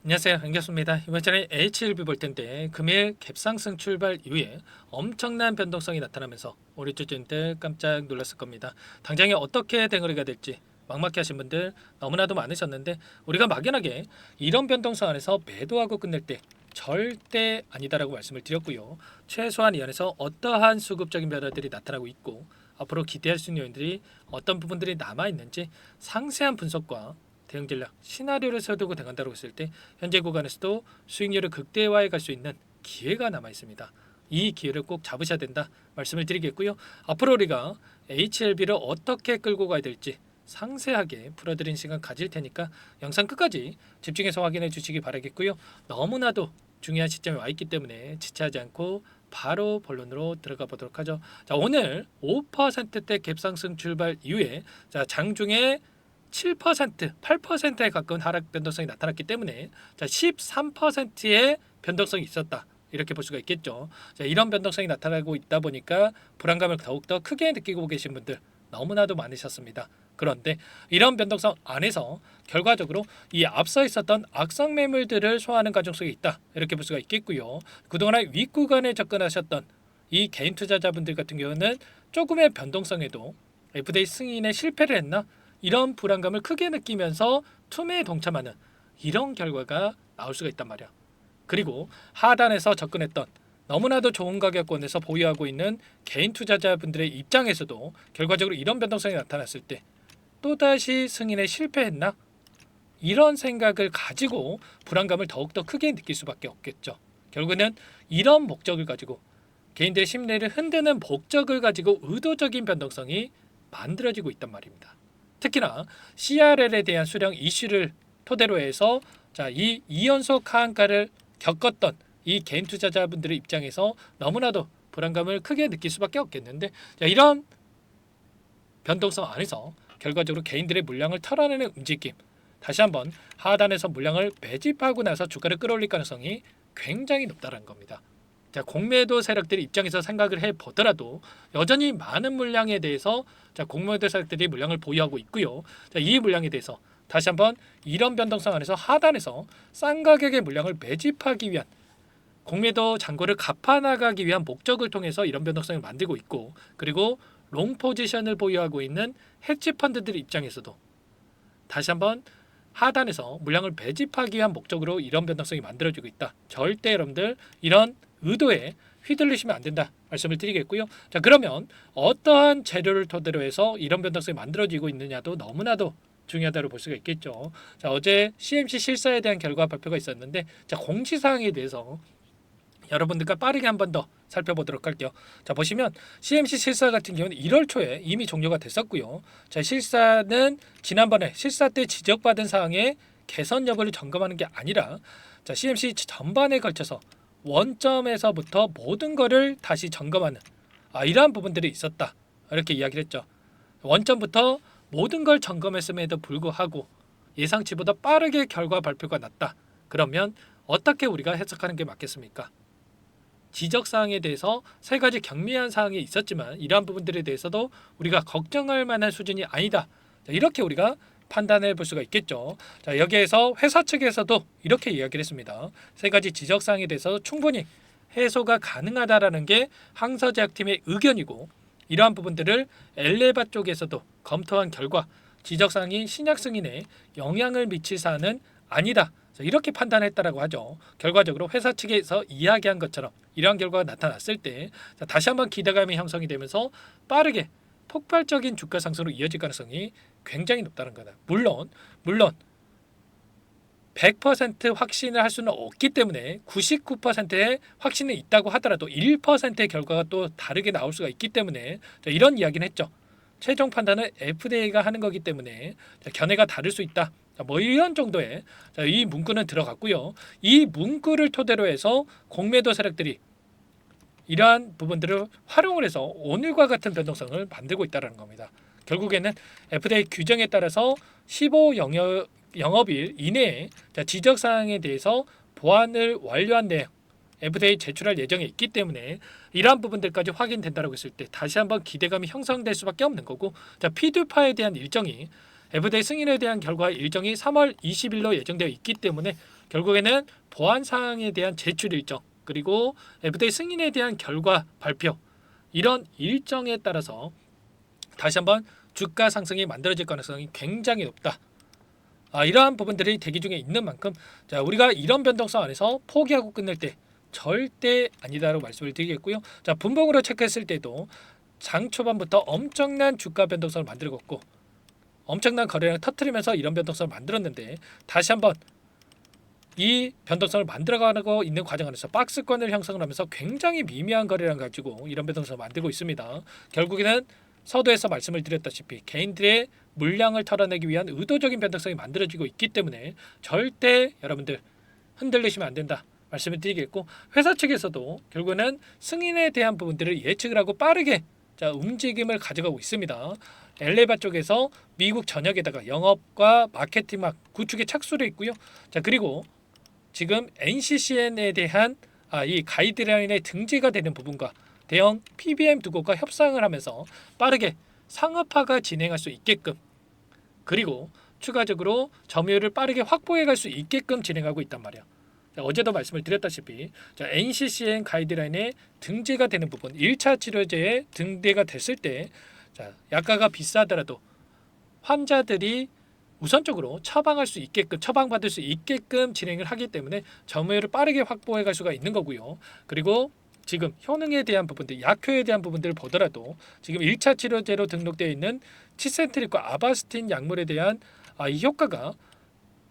안녕하세요, 반갑습니다. 이번 전에 H1B 볼 텐데 금일 갭상승 출발 이후에 엄청난 변동성이 나타나면서 우리 주주님들 깜짝 놀랐을 겁니다. 당장에 어떻게 대응이 될지 막막해 하신 분들 너무나도 많으셨는데, 우리가 막연하게 이런 변동성 안에서 매도하고 끝낼 때 절대 아니다라고 말씀을 드렸고요. 최소한 이 안에서 어떠한 수급적인 변화들이 나타나고 있고 앞으로 기대할 수 있는 요인들이 어떤 부분들이 남아 있는지 상세한 분석과 대응 전략, 시나리오를 세우고 대응한다고 했을 때 현재 구간에서도 수익률을 극대화해 갈 수 있는 기회가 남아 있습니다. 이 기회를 꼭 잡으셔야 된다 말씀을 드리겠고요. 앞으로 우리가 HLB를 어떻게 끌고 가야 될지 상세하게 풀어드린 시간 가질 테니까 영상 끝까지 집중해서 확인해 주시기 바라겠고요. 너무나도 중요한 시점에 와 있기 때문에 지체하지 않고 바로 본론으로 들어가 보도록 하죠. 자, 오늘 5%대 갭상승 출발 이후에 장중에 7%, 8%에 가까운 하락 변동성이 나타났기 때문에 13%의 변동성이 있었다. 이렇게 볼 수가 있겠죠. 이런 변동성이 나타나고 있다 보니까 불안감을 더욱더 크게 느끼고 계신 분들 너무나도 많으셨습니다. 그런데 이런 변동성 안에서 결과적으로 이 앞서 있었던 악성 매물들을 소화하는 과정 속에 있다. 이렇게 볼 수가 있겠고요. 그동안 윗구간에 접근하셨던 이 개인 투자자분들 같은 경우는 조금의 변동성에도 FDA 승인에 실패를 했나? 이런 불안감을 크게 느끼면서 투매에 동참하는 이런 결과가 나올 수가 있단 말이야. 그리고 하단에서 접근했던 너무나도 좋은 가격권에서 보유하고 있는 개인 투자자분들의 입장에서도 결과적으로 이런 변동성이 나타났을 때 또다시 승인에 실패했나? 이런 생각을 가지고 불안감을 더욱더 크게 느낄 수밖에 없겠죠. 결국은 이런 목적을 가지고 개인들의 심리를 흔드는 목적을 가지고 의도적인 변동성이 만들어지고 있단 말입니다. 특히나 CRL에 대한 수령 이슈를 토대로 해서 이 2연속 하한가를 겪었던 이 개인 투자자분들의 입장에서 너무나도 불안감을 크게 느낄 수밖에 없겠는데, 이런 변동성 안에서 결과적으로 개인들의 물량을 털어내는 움직임, 다시 한번 하단에서 물량을 매집하고 나서 주가를 끌어올릴 가능성이 굉장히 높다는 겁니다. 공매도 세력들의 입장에서 생각을 해보더라도 여전히 많은 물량에 대해서 공매도 세력들이 물량을 보유하고 있고요. 이 물량에 대해서 다시 한번 이런 변동성 안에서 하단에서 싼 가격의 물량을 매집하기 위한 공매도 잔고를 갚아나가기 위한 목적을 통해서 이런 변동성을 만들고 있고, 그리고 롱 포지션을 보유하고 있는 헤지 펀드들 입장에서도 다시 한번 하단에서 물량을 매집하기 위한 목적으로 이런 변동성이 만들어지고 있다. 절대 여러분들 이런 의도에 휘둘리시면 안 된다 말씀을 드리겠고요. 그러면 어떠한 재료를 토대로 해서 이런 변동성이 만들어지고 있느냐도 너무나도 중요하다고 볼 수가 있겠죠. 어제 CMC 실사에 대한 결과 발표가 있었는데 공시사항에 대해서 여러분들과 빠르게 한 번 더 살펴보도록 할게요. 보시면 CMC 실사 같은 경우는 1월 초에 이미 종료가 됐었고요. 실사는 지난번에 실사 때 지적받은 사항의 개선 여부를 점검하는 게 아니라 CMC 전반에 걸쳐서 원점에서부터 모든 것을 다시 점검하는 이러한 부분들이 있었다. 이렇게 이야기를 했죠. 원점부터 모든 걸 점검했음에도 불구하고 예상치보다 빠르게 결과 발표가 났다. 그러면 어떻게 우리가 해석하는 게 맞겠습니까? 지적사항에 대해서 세 가지 경미한 사항이 있었지만 이러한 부분들에 대해서도 우리가 걱정할 만한 수준이 아니다. 이렇게 우리가 판단해 볼 수가 있겠죠. 여기에서 회사 측에서도 이렇게 이야기를 했습니다. 세 가지 지적사항에 대해서 충분히 해소가 가능하다라는 게 항서제약팀의 의견이고, 이러한 부분들을 엘레바 쪽에서도 검토한 결과 지적사항이 신약 승인에 영향을 미칠 사안은 아니다. 이렇게 판단했다라고 하죠. 결과적으로 회사 측에서 이야기한 것처럼 이러한 결과가 나타났을 때 다시 한번 기대감이 형성이 되면서 빠르게 폭발적인 주가 상승으로 이어질 가능성이 굉장히 높다는 거다. 물론 100% 확신을 할 수는 없기 때문에 99%의 확신이 있다고 하더라도 1%의 결과가 또 다르게 나올 수가 있기 때문에 이런 이야기는 했죠. 최종 판단은 FDA가 하는 거기 때문에 견해가 다를 수 있다. 이런 정도의 이 문구는 들어갔고요. 이 문구를 토대로 해서 공매도 세력들이 이러한 부분들을 활용을 해서 오늘과 같은 변동성을 만들고 있다는 겁니다. 결국에는 FDA 규정에 따라서 15 영업일 이내에 지적사항에 대해서 보완을 완료한 내용 FDA 제출할 예정에 있기 때문에 이러한 부분들까지 확인된다고 했을 때 다시 한번 기대감이 형성될 수밖에 없는 거고, 피듀파에 대한 일정이 FDA 승인에 대한 결과 일정이 3월 20일로 예정되어 있기 때문에 결국에는 보안 사항에 대한 제출 일정, 그리고 FDA 승인에 대한 결과 발표, 이런 일정에 따라서 다시 한번 주가 상승이 만들어질 가능성이 굉장히 높다. 이러한 부분들이 대기 중에 있는 만큼, 자, 우리가 이런 변동성 안에서 포기하고 끝낼 때 절대 아니다라고 말씀을 드리겠고요. 자, 분봉으로 체크했을 때도 장 초반부터 엄청난 주가 변동성을 만들었고 엄청난 거래량을 터뜨리면서 이런 변동성을 만들었는데, 다시 한번 이 변동성을 만들어가고 있는 과정 안에서 박스권을 형성을 하면서 굉장히 미미한 거래량 가지고 이런 변동성을 만들고 있습니다. 결국에는 서두에서 말씀을 드렸다시피 개인들의 물량을 털어내기 위한 의도적인 변동성이 만들어지고 있기 때문에 절대 여러분들 흔들리시면 안 된다 말씀을 드리겠고, 회사 측에서도 결국에는 승인에 대한 부분들을 예측을 하고 빠르게 움직임을 가져가고 있습니다. 엘레바 쪽에서 미국 전역에다가 영업과 마케팅막 구축에 착수를 했고요. 자, 그리고 지금 NCCN에 대한 이 가이드라인에 등재가 되는 부분과 대형 PBM 두 곳과 협상을 하면서 빠르게 상업화가 진행할 수 있게끔, 그리고 추가적으로 점유율을 빠르게 확보해 갈 수 있게끔 진행하고 있단 말이야. 자, 어제도 말씀을 드렸다시피 NCCN 가이드라인에 등재가 되는 부분, 1차 치료제에 등재가 됐을 때 약가가 비싸더라도 환자들이 우선적으로 처방할 수 있게끔, 처방받을 수 있게끔 진행을 하기 때문에 점유율을 빠르게 확보해 갈 수가 있는 거고요. 그리고 지금 효능에 대한 부분들, 약효에 대한 부분들을 보더라도 지금 1차 치료제로 등록되어 있는 치센트릭과 아바스틴 약물에 대한 이 효과가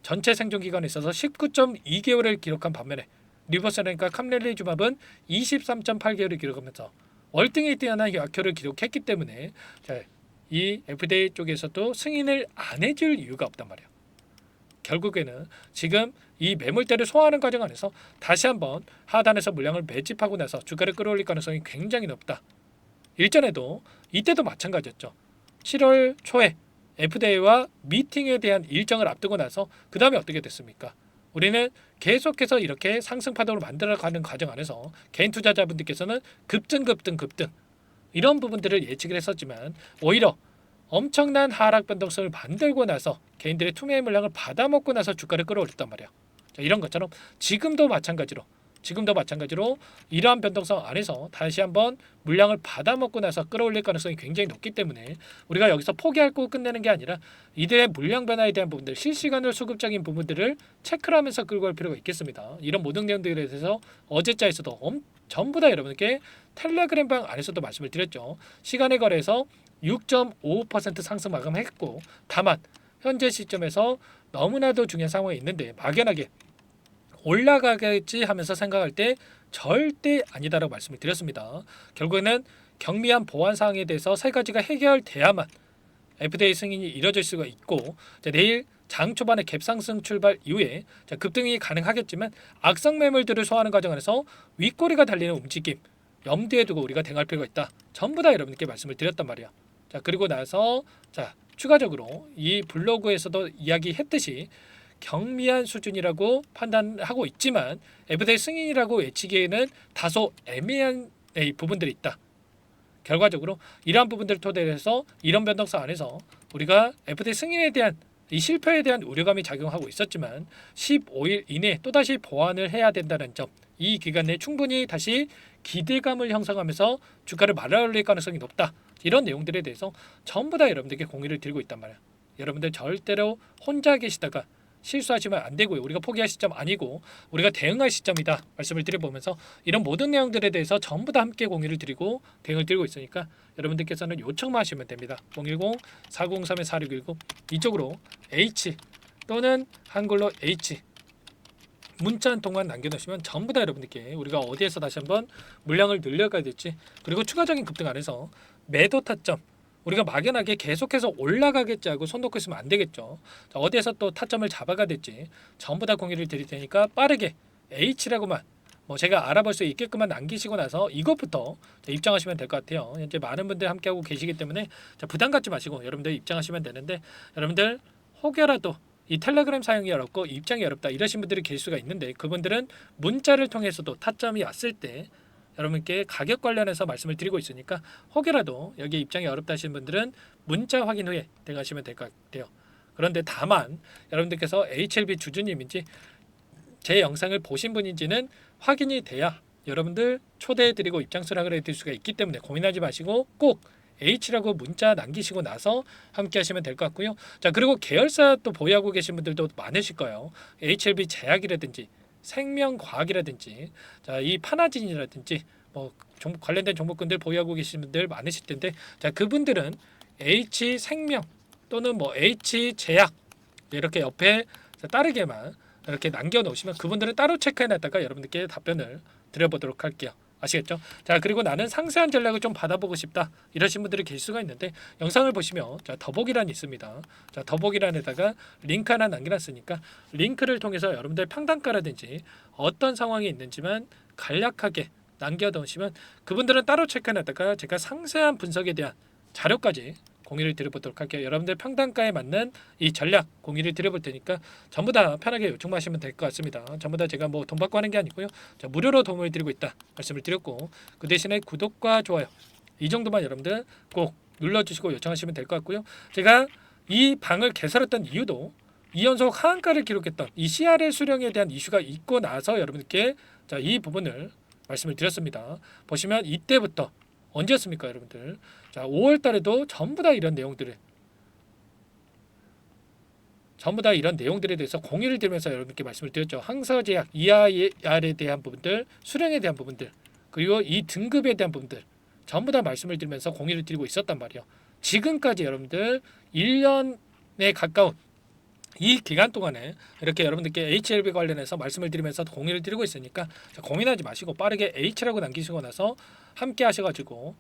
전체 생존 기간에 있어서 19.2개월을 기록한 반면에 리버서렌과 캄렐리주맙은 23.8개월을 기록하면서 월등히 뛰어난 약효를 기록했기 때문에 이 FDA 쪽에서도 승인을 안 해줄 이유가 없단 말이에요. 결국에는 지금 이 매물대를 소화하는 과정 안에서 다시 한번 하단에서 물량을 매집하고 나서 주가를 끌어올릴 가능성이 굉장히 높다. 일전에도 이때도 마찬가지였죠. 7월 초에 FDA와 미팅에 대한 일정을 앞두고 나서 그 다음에 어떻게 됐습니까? 우리는 계속해서 이렇게 상승 파동을 만들어가는 과정 안에서 개인 투자자분들께서는 급등 이런 부분들을 예측을 했었지만 오히려 엄청난 하락 변동성을 만들고 나서 개인들의 투매 물량을 받아먹고 나서 주가를 끌어올렸단 말이야. 자, 이런 것처럼 지금도 마찬가지로 이러한 변동성 안에서 다시 한번 물량을 받아먹고 나서 끌어올릴 가능성이 굉장히 높기 때문에 우리가 여기서 포기하고 끝내는 게 아니라 이들의 물량 변화에 대한 부분들, 실시간으로 수급적인 부분들을 체크를 하면서 끌고 갈 필요가 있겠습니다. 이런 모든 내용들에 대해서 어제자에서도 전부 다 여러분께 텔레그램방 안에서도 말씀을 드렸죠. 시간의 거래에서 6.55% 상승 마감했고, 다만 현재 시점에서 너무나도 중요한 상황에 있는데 막연하게 올라가겠지 하면서 생각할 때 절대 아니다라고 말씀을 드렸습니다. 결국에는 경미한 보안 사항에 대해서 세 가지가 해결돼야만 FDA 승인이 이뤄질 수가 있고, 내일 장 초반에 갭상승 출발 이후에 급등이 가능하겠지만 악성 매물들을 소화하는 과정 안에서 윗꼬리가 달리는 움직임 염두에 두고 우리가 대응할 필요가 있다. 전부 다 여러분께 말씀을 드렸단 말이야. 그리고 나서 추가적으로 이 블로그에서도 이야기했듯이 경미한 수준이라고 판단하고 있지만 FDA 승인이라고 외치기에는 다소 애매한 부분들이 있다. 결과적으로 이러한 부분들을 토대로 해서 이런 변동성 안에서 우리가 FDA 승인에 대한 이 실패에 대한 우려감이 작용하고 있었지만 15일 이내에 또다시 보완을 해야 된다는 점, 이 기간 내에 충분히 다시 기대감을 형성하면서 주가를 말아올릴 가능성이 높다. 이런 내용들에 대해서 전부 다 여러분들께 공유를 드리고 있단 말이야. 여러분들 절대로 혼자 계시다가 실수하시면 안 되고요. 우리가 포기할 시점 아니고 우리가 대응할 시점이다 말씀을 드려보면서 이런 모든 내용들에 대해서 전부 다 함께 공유를 드리고 대응을 드리고 있으니까 여러분들께서는 요청만 하시면 됩니다. 010-403-4619 이쪽으로 H 또는 한글로 H 문자 한 통만 남겨놓으시면 전부 다 여러분들께 우리가 어디에서 다시 한번 물량을 늘려가야 될지, 그리고 추가적인 급등 안에서 매도 타점 우리가 막연하게 계속해서 올라가겠지 하고 손 놓고 있으면 안 되겠죠. 어디에서 또 타점을 잡아가 될지 전부 다 공유를 드릴 테니까 빠르게 H라고만 제가 알아볼 수 있게끔만 남기시고 나서 이것부터 입장하시면 될 것 같아요. 현재 많은 분들 함께하고 계시기 때문에 부담 갖지 마시고 여러분들 입장하시면 되는데, 여러분들 혹여라도 이 텔레그램 사용이 어렵고 입장이 어렵다 이러신 분들이 계실 수가 있는데, 그분들은 문자를 통해서도 타점이 왔을 때 여러분께 가격 관련해서 말씀을 드리고 있으니까 혹여라도 여기 입장이 어렵다 하시는 분들은 문자 확인 후에 대응하시면 될 것 같아요. 그런데 다만 여러분들께서 HLB 주주님인지 제 영상을 보신 분인지는 확인이 돼야 여러분들 초대해드리고 입장 수락을 해드릴 수가 있기 때문에 고민하지 마시고 꼭 H라고 문자 남기시고 나서 함께 하시면 될 것 같고요. 자, 그리고 계열사 또 보유하고 계신 분들도 많으실 거예요. HLB 제약이라든지 생명과학이라든지 자, 이 파나진이라든지 뭐 관련된 종목군들 보유하고 계신 분들 많으실 텐데 자, 그분들은 H생명 또는 뭐 H제약 이렇게 옆에 따르게만 이렇게 남겨놓으시면 그분들은 따로 체크해놨다가 여러분들께 답변을 드려보도록 할게요. 아시겠죠? 자, 그리고 나는 상세한 전략을 좀 받아보고 싶다 이러신 분들이 계실 수가 있는데 영상을 보시면 자, 더보기란이 있습니다. 자, 더보기란에다가 링크 하나 남겨놨으니까 링크를 통해서 여러분들 평단가라든지 어떤 상황이 있는지만 간략하게 남겨놓으시면 그분들은 따로 체크해놨다가 제가 상세한 분석에 대한 자료까지 공유를 드려보도록 할게요. 여러분들 평단가에 맞는 이 전략 공유를 드려볼 테니까 전부 다 편하게 요청하시면 될 것 같습니다. 전부 다 제가 뭐 돈 받고 하는 게 아니고요. 자, 무료로 도움을 드리고 있다 말씀을 드렸고 그 대신에 구독과 좋아요 이 정도만 여러분들 꼭 눌러주시고 요청하시면 될 것 같고요. 제가 이 방을 개설했던 이유도 2연속 하한가를 기록했던 이 CRL 수령에 대한 이슈가 있고 나서 여러분들께 자, 이 부분을 말씀을 드렸습니다. 보시면 이때부터 언제였습니까, 여러분들? 자, 5월 달에도 전부 다 이런 내용들에 대해서 공유를 드리면서 여러분께 말씀을 드렸죠. 항서제약, EIR에 대한 부분들, 수령에 대한 부분들, 그리고 이 등급에 대한 부분들 전부 다 말씀을 드리면서 공유를 드리고 있었단 말이에요. 지금까지 여러분들 1년에 가까운 이 기간 동안에 이렇게 여러분들께 HLB 관련해서 말씀을 드리면서 공유를 드리고 있으니까 자, 고민하지 마시고 빠르게 H라고 남기시고 나서 함께 하셔가지고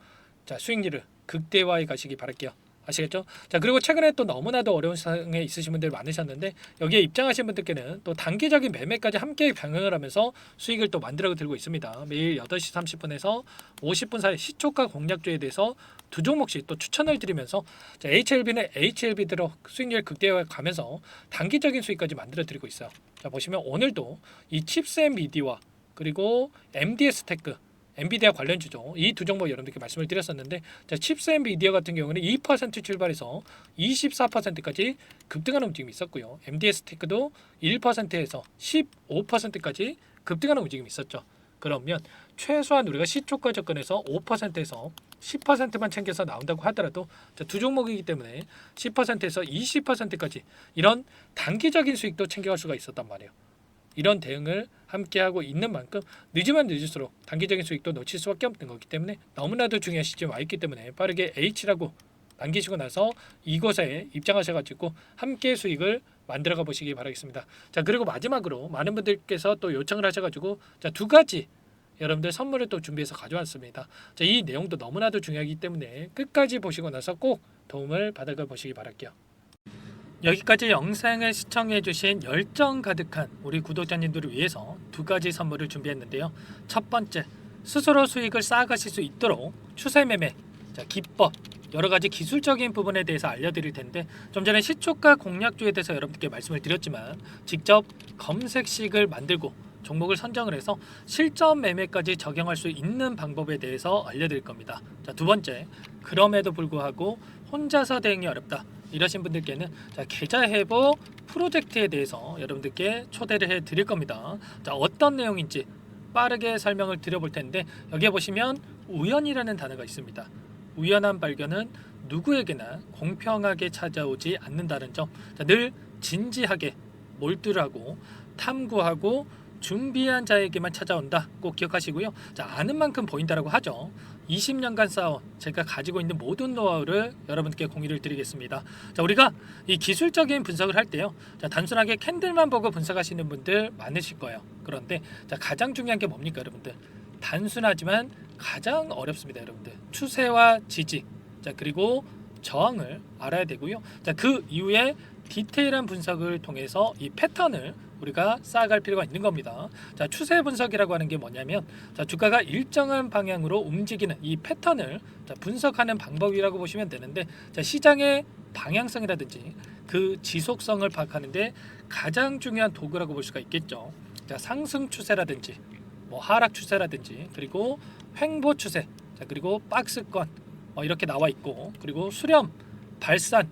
자, 수익률을 극대화해 가시기 바랄게요. 아시겠죠? 자, 그리고 최근에 또 너무나도 어려운 상황에 있으신 분들 많으셨는데 여기에 입장하신 분들께는 또 단기적인 매매까지 함께 병행을 하면서 수익을 또 만들어 들고 있습니다. 매일 8시 30분에서 50분 사이 시초가 공략주에 대해서 두 종목씩 또 추천을 드리면서 자, HLB는 HLB대로 수익률 극대화해 가면서 단기적인 수익까지 만들어 드리고 있어요. 자, 보시면 오늘도 이 칩스앤미디와 그리고 MDS 테크 엔비디아 관련주죠. 이 두 종목 여러분들께 말씀을 드렸었는데 자, 칩스앤미디어 같은 경우는 2% 출발해서 24%까지 급등하는 움직임이 있었고요. MDS 테크도 1%에서 15%까지 급등하는 움직임이 있었죠. 그러면 최소한 우리가 시초가 접근해서 5%에서 10%만 챙겨서 나온다고 하더라도 자, 두 종목이기 때문에 10%에서 20%까지 이런 단기적인 수익도 챙겨갈 수가 있었단 말이에요. 이런 대응을 함께하고 있는 만큼 늦으면 늦을수록 단기적인 수익도 놓칠 수밖에 없는 거기 때문에 너무나도 중요한 시점에 와 있기 때문에 빠르게 H라고 남기시고 나서 이곳에 입장하셔가지고 함께 수익을 만들어가 보시기 바라겠습니다. 자, 그리고 마지막으로 많은 분들께서 또 요청을 하셔가지고 자, 두 가지 여러분들 선물을 또 준비해서 가져왔습니다. 자, 이 내용도 너무나도 중요하기 때문에 끝까지 보시고 나서 꼭 도움을 받아가 보시기 바랄게요. 여기까지 영상을 시청해주신 열정 가득한 우리 구독자님들을 위해서 두 가지 선물을 준비했는데요. 첫 번째, 스스로 수익을 쌓아가실 수 있도록 추세매매 기법 여러 가지 기술적인 부분에 대해서 알려드릴 텐데 좀 전에 시초가 공략주에 대해서 여러분께 말씀을 드렸지만 직접 검색식을 만들고 종목을 선정을 해서 실전 매매까지 적용할 수 있는 방법에 대해서 알려드릴 겁니다. 자, 두 번째, 그럼에도 불구하고 혼자서 대응이 어렵다 이러신 분들께는 자, 계좌 회복 프로젝트에 대해서 여러분들께 초대를 해 드릴 겁니다. 자, 어떤 내용인지 빠르게 설명을 드려볼 텐데 여기에 보시면 우연이라는 단어가 있습니다. 우연한 발견은 누구에게나 공평하게 찾아오지 않는다는 점, 자, 늘 진지하게 몰두하고 탐구하고 준비한 자에게만 찾아온다. 꼭 기억하시고요. 자, 아는 만큼 보인다라고 하죠. 20년간 쌓아온 제가 가지고 있는 모든 노하우를 여러분께 공유를 드리겠습니다. 자, 우리가 이 기술적인 분석을 할 때요. 자, 단순하게 캔들만 보고 분석하시는 분들 많으실 거예요. 그런데 자, 가장 중요한 게 뭡니까, 여러분들? 단순하지만 가장 어렵습니다, 여러분들. 추세와 지지, 자, 그리고 저항을 알아야 되고요. 자, 그 이후에 디테일한 분석을 통해서 이 패턴을 우리가 쌓아갈 필요가 있는 겁니다. 자, 추세 분석이라고 하는 게 뭐냐면 자, 주가가 일정한 방향으로 움직이는 이 패턴을 자, 분석하는 방법이라고 보시면 되는데 자, 시장의 방향성이라든지 그 지속성을 파악하는데 가장 중요한 도구라고 볼 수가 있겠죠. 자, 상승 추세라든지 뭐 하락 추세라든지 그리고 횡보 추세, 자, 그리고 박스권 이렇게 나와 있고 그리고 수렴, 발산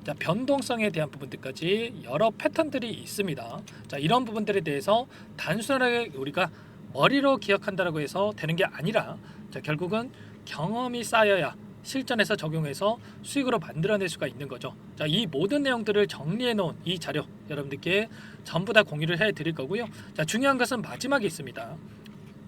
자, 변동성에 대한 부분들까지 여러 패턴들이 있습니다. 자, 이런 부분들에 대해서 단순하게 우리가 머리로 기억한다라고 해서 되는 게 아니라 자, 결국은 경험이 쌓여야 실전에서 적용해서 수익으로 만들어낼 수가 있는 거죠. 자, 이 모든 내용들을 정리해 놓은 이 자료 여러분들께 전부 다 공유를 해 드릴 거고요. 자, 중요한 것은 마지막에 있습니다.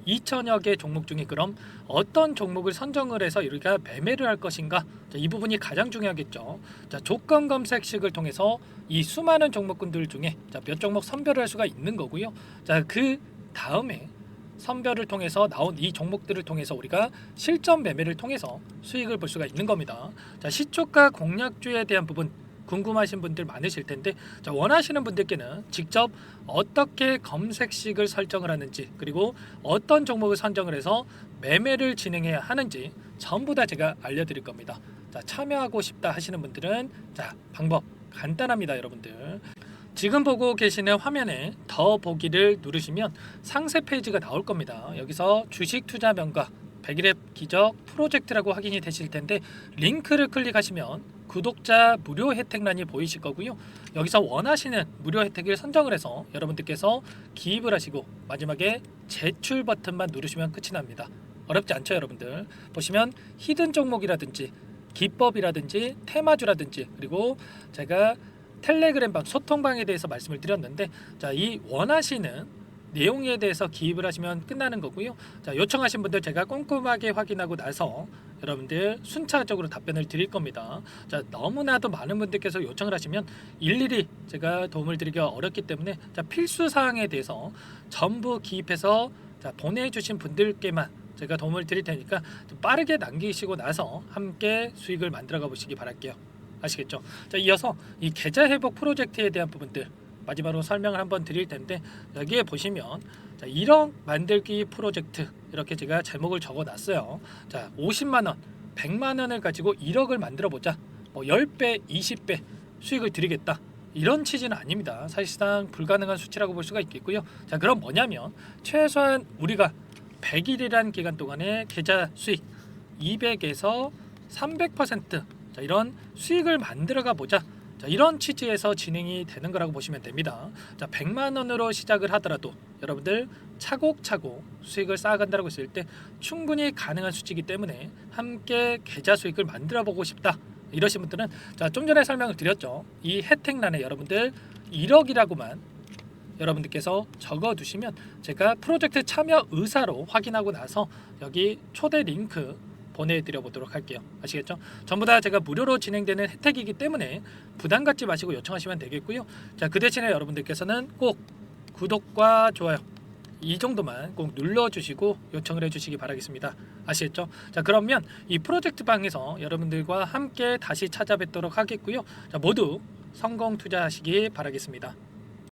2천여 개 종목 중에 그럼 어떤 종목을 선정을 해서 우리가 매매를 할 것인가? 자, 이 부분이 가장 중요하겠죠. 자, 조건 검색식을 통해서 이 수많은 종목군들 중에 자, 몇 종목 선별을 할 수가 있는 거고요. 자, 그 다음에 선별을 통해서 나온 이 종목들을 통해서 우리가 실전 매매를 통해서 수익을 볼 수가 있는 겁니다. 자, 시초가 공략주에 대한 부분 궁금하신 분들 많으실 텐데 자, 원하시는 분들께는 직접 어떻게 검색식을 설정을 하는지 그리고 어떤 종목을 선정을 해서 매매를 진행해야 하는지 전부 다 제가 알려드릴 겁니다. 자, 참여하고 싶다 하시는 분들은 자, 방법 간단합니다, 여러분들. 지금 보고 계시는 화면에 더 보기를 누르시면 상세 페이지가 나올 겁니다. 여기서 주식 투자 명가 100일의 기적 프로젝트라고 확인이 되실 텐데 링크를 클릭하시면 구독자 무료 혜택란이 보이실 거고요. 여기서 원하시는 무료 혜택을 선정을 해서 여러분들께서 기입을 하시고 마지막에 제출 버튼만 누르시면 끝이 납니다. 어렵지 않죠, 여러분들. 보시면 히든 종목이라든지 기법이라든지 테마주라든지 그리고 제가 텔레그램방 소통방에 대해서 말씀을 드렸는데 자, 이 원하시는 내용에 대해서 기입을 하시면 끝나는 거고요. 자, 요청하신 분들 제가 꼼꼼하게 확인하고 나서 여러분들 순차적으로 답변을 드릴 겁니다. 자, 너무나도 많은 분들께서 요청을 하시면 일일이 제가 도움을 드리기가 어렵기 때문에 자, 필수 사항에 대해서 전부 기입해서 자, 보내주신 분들께만 제가 도움을 드릴 테니까 좀 빠르게 남기시고 나서 함께 수익을 만들어가 보시기 바랄게요. 아시겠죠? 자, 이어서 이 계좌 회복 프로젝트에 대한 부분들 마지막으로 설명을 한번 드릴 텐데 여기에 보시면 자, 1억 만들기 프로젝트 이렇게 제가 제목을 적어 놨어요. 자, 50만 원, 100만 원을 가지고 1억을 만들어 보자. 뭐 10배, 20배 수익을 드리겠다. 이런 취지는 아닙니다. 사실상 불가능한 수치라고 볼 수가 있겠고요. 자, 그럼 뭐냐면 최소한 우리가 100일이란 기간 동안에 계좌 수익 200에서 300% 자, 이런 수익을 만들어가 보자. 자, 이런 취지에서 진행이 되는 거라고 보시면 됩니다. 자, 100만 원으로 시작을 하더라도 여러분들 차곡차곡 수익을 쌓아간다고 했을 때 충분히 가능한 수치이기 때문에 함께 계좌 수익을 만들어 보고 싶다. 이러신 분들은 자, 좀 전에 설명을 드렸죠. 이 혜택란에 여러분들 1억이라고만 여러분들께서 적어 두시면 제가 프로젝트 참여 의사로 확인하고 나서 여기 초대 링크 보내드려 보도록 할게요. 아시겠죠? 전부 다 제가 무료로 진행되는 혜택이기 때문에 부담 갖지 마시고 요청하시면 되겠고요. 자, 그 대신에 여러분들께서는 꼭 구독과 좋아요 이 정도만 꼭 눌러주시고 요청을 해주시기 바라겠습니다. 아시겠죠? 자, 그러면 이 프로젝트 방에서 여러분들과 함께 다시 찾아뵙도록 하겠고요. 자, 모두 성공 투자하시기 바라겠습니다.